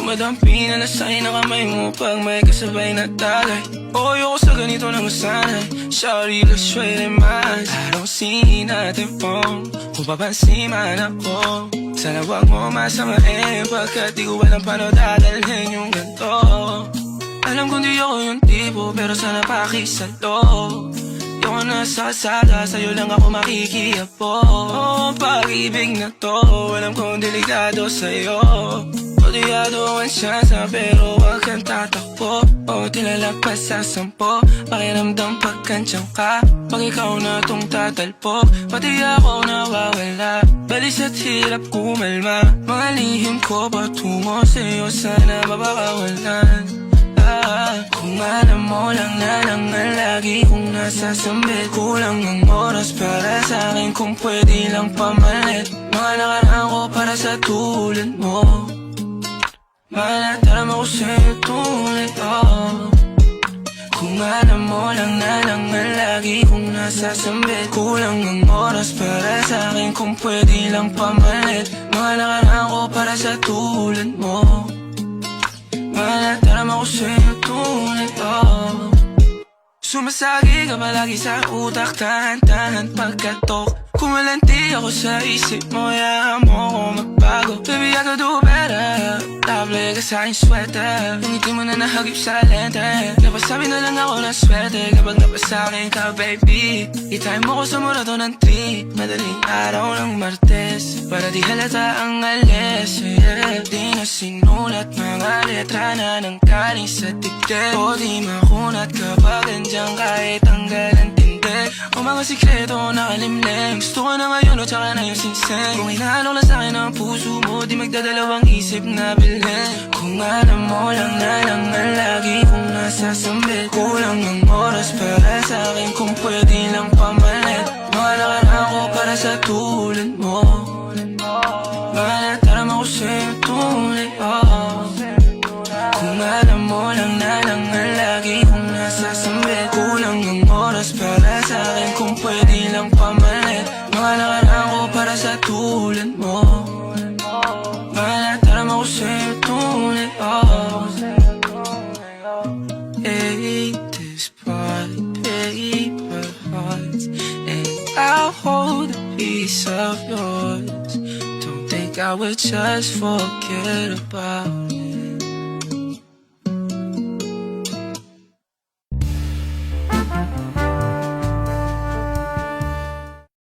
Dumadampi na lasay na kamay mo pag may kasabay na tagay. O ayoko sa ganito na masanay. Sorry, let's trade in minds. I don't see nothing wrong kung papansin man ako. Sana wag mo masamain pagkat di ko alam paano dadalhin yung ganito. Alam kong di ako yung tipo pero sana pakisalo. Di ako nasasada, sa'yo lang ako makikiapo. Oh, pag-ibig na to, alam kong delikado sa'yo. Kodiyado ang siyansa pero wag kang tatakbo. O tilalagpas sa 10, pakiramdam pagkansyang ka. Pag ikaw na tong tatalpo, pati ako nawawala. Balis at hirap kumalma, mga lihim ko patungo sa'yo sana mabakawalan. Kung alam mo lang na lang ang lagi kong nasasambit. Kulang ang oras para sa akin kung pwede lang pamalit. Mga nakaraan ko para sa tulad mo. Malataram ako sa'yo tunay, oh. Kung alam mo lang na lang ang lagi kong nasasambit. Kulang ang oras para sa akin kung pwede lang pamalit. Mga nakaraan ko para sa tulad mo. Malataram ako sa'yo tunay, oh. Sumasagi ka palagi sa utak, tahan-tahan pagkatok. Kumalanti ako sa isip mo, hayaan mo ako magbago. Baby, I could do better. Table ka sa aking sweater, yung ngiti mo na nahagip sa lente. Napasabi na lang ako ng swerte kapag napasakin ka, baby. Itime mo ko sa murato ng 3, madaling araw ng Martes, para di halata ang alis, yeah. Di na sinulat mga letra na nang galing sa dibdib. O di makunat kapag andyan kahit tanggal ang tindig. O mga sikreto nakalimlim, gusto ko na ngayon o tsaka na yung sinseng. Kung inaalok lang sa'kin ang puso mo, di magdadalawang isip na bilhin. Kung alam mo lang na lang ang lagi kong nasasambit. Kulang ang oras para sa'kin kung pwede lang pamalit. Mga nakaraan ko para sa tulad mo. Malataram ako sa'yo tunay, oh. Kung alam mo lang na lang ang lagi kong nasasambit. Kulang ang oras para sa'kin kung pwede lang pamalit. Mga nakaraan ko para sa tulad mo. Malataram ako sa'yo tunay, oh. Hate this part, paper hearts, and I'll hold a piece of yours. Don't think I would just forget about